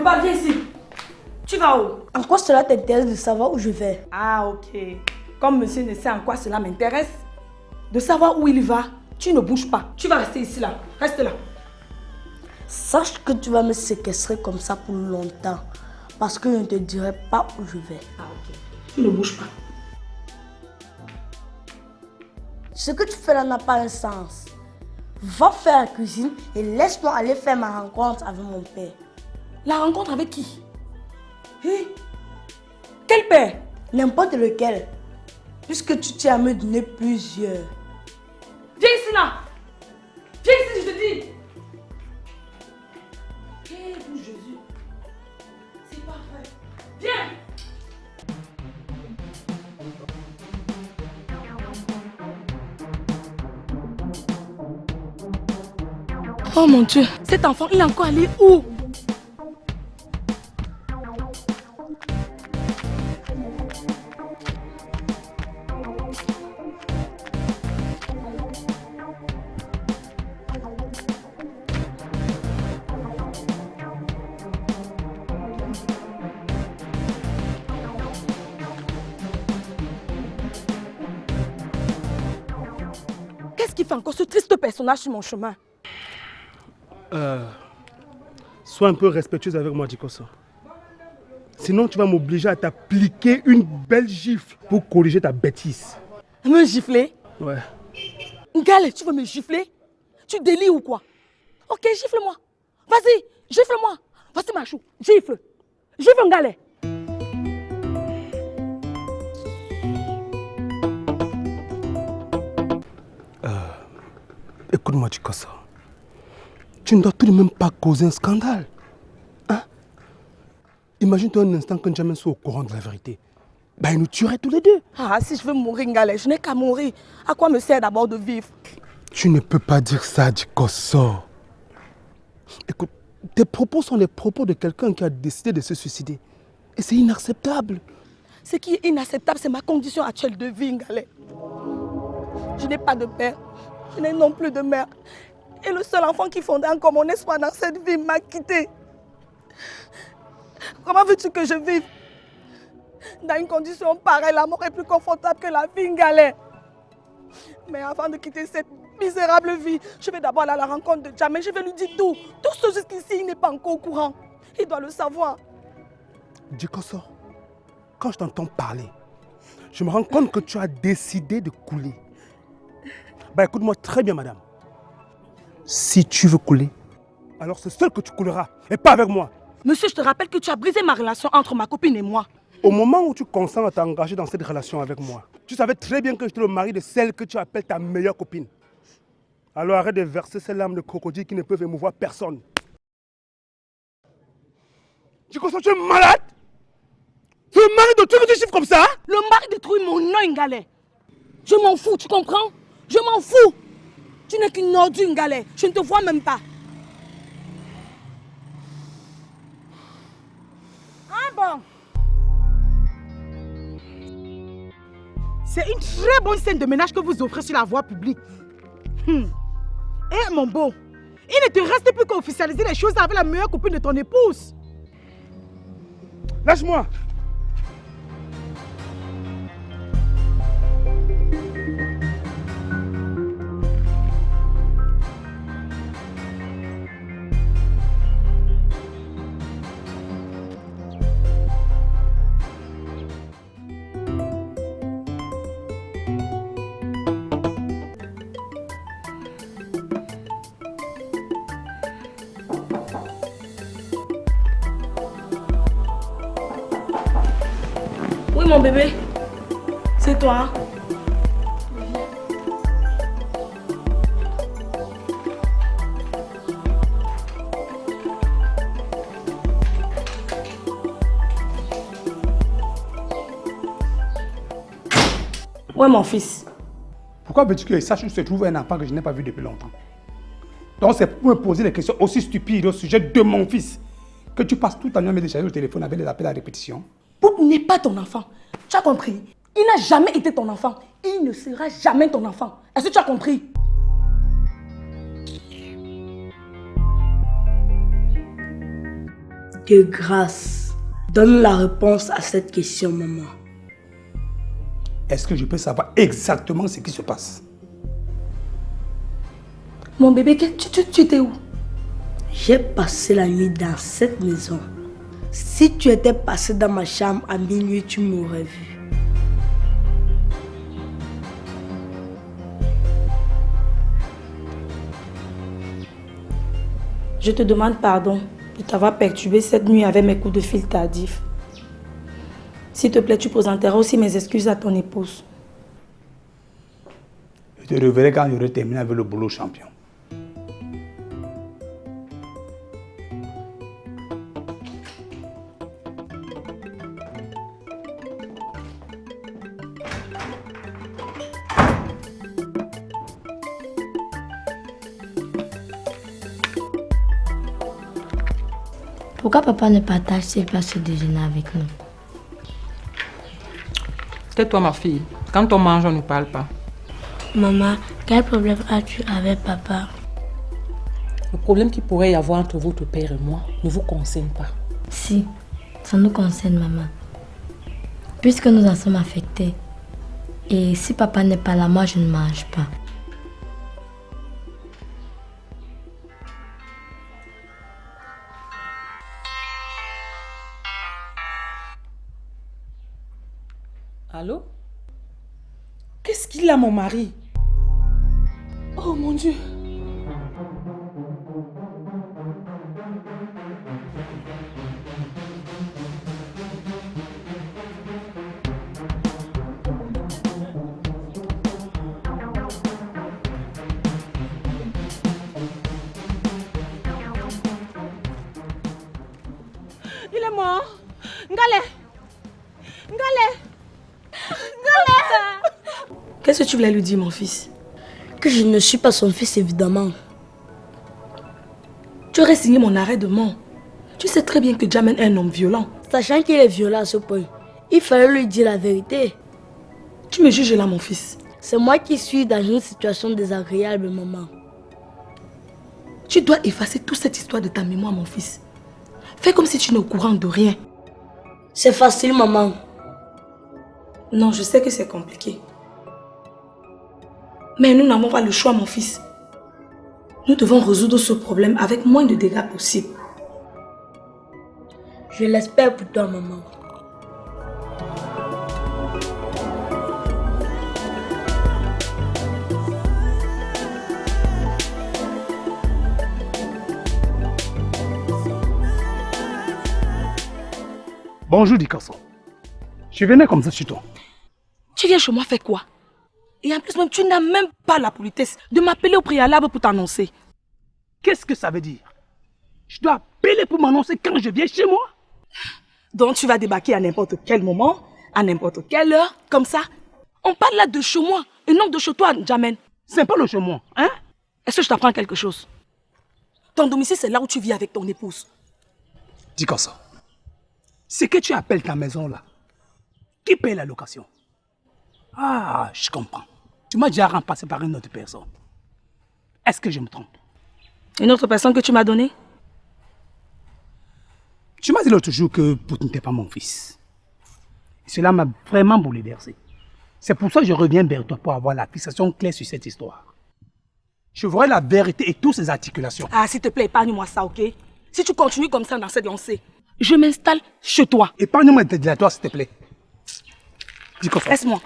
Yoruba, viens ici. Tu vas où? En quoi cela t'intéresse de savoir où je vais? Ah, ok. Comme monsieur ne sait en quoi cela m'intéresse, de savoir où il va, tu ne bouges pas. Tu vas rester ici, là. Reste là. Sache que tu vas me séquestrer comme ça pour longtemps. Parce que je ne te dirai pas où je vais. Ah, ok. Tu ne bouges pas. Ce que tu fais là n'a pas un sens. Va faire la cuisine et laisse-moi aller faire ma rencontre avec mon père. La rencontre avec qui? Quel père? N'importe lequel. Puisque tu tiens à me donner plusieurs. Viens ici là. Viens ici, je te dis. Viens pour Jésus. C'est parfait. Viens. Oh mon Dieu, cet enfant, il est encore allé où? Qu'est-ce qui fait encore ce triste personnage sur mon chemin? Sois un peu respectueuse avec moi, Dikoso. Sinon, tu vas m'obliger à t'appliquer une belle gifle pour corriger ta bêtise. Me gifler? Ouais. Ngale, tu veux me gifler? Tu délies ou quoi? Ok, gifle-moi. Vas-y, gifle-moi. Voici ma chou. Gifle. Gifle, Ngale. Écoute-moi, Dikoso. Tu ne dois tout de même pas causer un scandale. Hein? Imagine-toi un instant que N'Djamena soit au courant de la vérité. Ben, il nous tuerait tous les deux. Ah, si je veux mourir, Ngale, je n'ai qu'à mourir. À quoi me sert d'abord de vivre? Tu ne peux pas dire ça, Dikoso. Écoute, tes propos sont les propos de quelqu'un qui a décidé de se suicider. Et c'est inacceptable. Ce qui est inacceptable, c'est ma condition actuelle de vie, Ngale. Je n'ai pas de père. Je n'ai non plus de mère. Et le seul enfant qui fondait encore mon espoir dans cette vie m'a quitté. Comment veux-tu que je vive? Dans une condition pareille, la mort est plus confortable que la vie, Ngale. Mais avant de quitter cette misérable vie, je vais d'abord aller à la rencontre de N'Djamena. Je vais lui dire tout. Tout ce jusqu'ici, il n'est pas encore au courant. Il doit le savoir. Dikoso, quand je t'entends parler, je me rends compte que tu as décidé de couler. Bah écoute-moi très bien, madame. Si tu veux couler, alors c'est seul que tu couleras, et pas avec moi. Monsieur, je te rappelle que tu as brisé ma relation entre ma copine et moi. Au moment où tu consens à t'engager dans cette relation avec moi, tu savais très bien que j'étais le mari de celle que tu appelles ta meilleure copine. Alors arrête de verser ces larmes de crocodile qui ne peuvent émouvoir personne. Tu consens, tu es malade? Tu es mari de tout le chiffre comme ça? Le mari détruit mon nom, Ngale. Je m'en fous, tu comprends? Je m'en fous. Tu n'es qu'une ordure, Ngale. Je ne te vois même pas. Ah bon? C'est une très bonne scène de ménage que vous offrez sur la voie publique. Eh mon beau, il ne te reste plus qu'à officialiser les choses avec la meilleure copine de ton épouse. Lâche-moi! Oui, mon bébé. C'est toi. Ouais, mon fils. Pourquoi veux-tu que sache où se trouve un enfant que je n'ai pas vu depuis longtemps? Donc c'est pour me poser des questions aussi stupides au sujet de mon fils que tu passes tout ta nuit à me décharger au téléphone avec des appels à répétition. Boub n'est pas ton enfant. Tu as compris? Il n'a jamais été ton enfant. Il ne sera jamais ton enfant. Est-ce que tu as compris? De grâce, donne la réponse à cette question, maman. Est-ce que je peux savoir exactement ce qui se passe? Mon bébé, tu étais où? J'ai passé la nuit dans cette maison. Si tu étais passé dans ma chambre à minuit, tu m'aurais vu. Je te demande pardon de t'avoir perturbé cette nuit avec mes coups de fil tardifs. S'il te plaît, tu présenteras aussi mes excuses à ton épouse. Je te reverrai quand j'aurai terminé avec le boulot champion. Pourquoi papa ne partage-t-il pas ce déjeuner avec nous? Tais-toi ma fille. Quand on mange, on ne parle pas. Maman, quel problème as-tu avec papa? Le problème qu'il pourrait y avoir entre votre père et moi ne vous concerne pas. Si, ça nous concerne, maman. Puisque nous en sommes affectés. Et si papa n'est pas là, moi je ne mange pas. Allô? Qu'est-ce qu'il a, mon mari? Oh mon Dieu! Il est mort. Ngale. Ngale. Qu'est-ce que tu voulais lui dire, mon fils? Que je ne suis pas son fils, évidemment. Tu aurais signé mon arrêt de mort. Tu sais très bien que Jamen est un homme violent. Sachant qu'il est violent à ce point, il fallait lui dire la vérité. Tu me juges là, mon fils. C'est moi qui suis dans une situation désagréable, maman. Tu dois effacer toute cette histoire de ta mémoire, mon fils. Fais comme si tu n'es au courant de rien. C'est facile, maman. Non, je sais que c'est compliqué. Mais nous n'avons pas le choix, mon fils. Nous devons résoudre ce problème avec moins de dégâts possible. Je l'espère pour toi, maman. Bonjour, Dikasso. Je venais comme ça chez toi. Tu viens chez moi faire quoi? Et en plus même, tu n'as même pas la politesse de m'appeler au préalable pour t'annoncer. Qu'est-ce que ça veut dire? Je dois appeler pour m'annoncer quand je viens chez moi? Donc tu vas débarquer à n'importe quel moment, à n'importe quelle heure, comme ça. On parle là de chez moi et non de chez toi, Jamen. C'est pas le chez moi, hein? Est-ce que je t'apprends quelque chose? Ton domicile, c'est là où tu vis avec ton épouse. Dikasso, ce que tu appelles ta maison là, qui paye la location? Ah, je comprends. Tu m'as déjà remplacé par une autre personne. Est-ce que je me trompe? Une autre personne que tu m'as donnée? Tu m'as dit l'autre jour que Pout n'était pas mon fils. Et cela m'a vraiment bouleversé. C'est pour ça que je reviens vers toi pour avoir la fixation claire sur cette histoire. Je voudrais la vérité et toutes ses articulations. Ah, s'il te plaît, épargne-moi ça, ok? Si tu continues comme ça dans cette lancée, je m'installe chez toi. Épargne-moi de dilatoire, s'il te plaît. Dis quoi ça? Laisse-moi.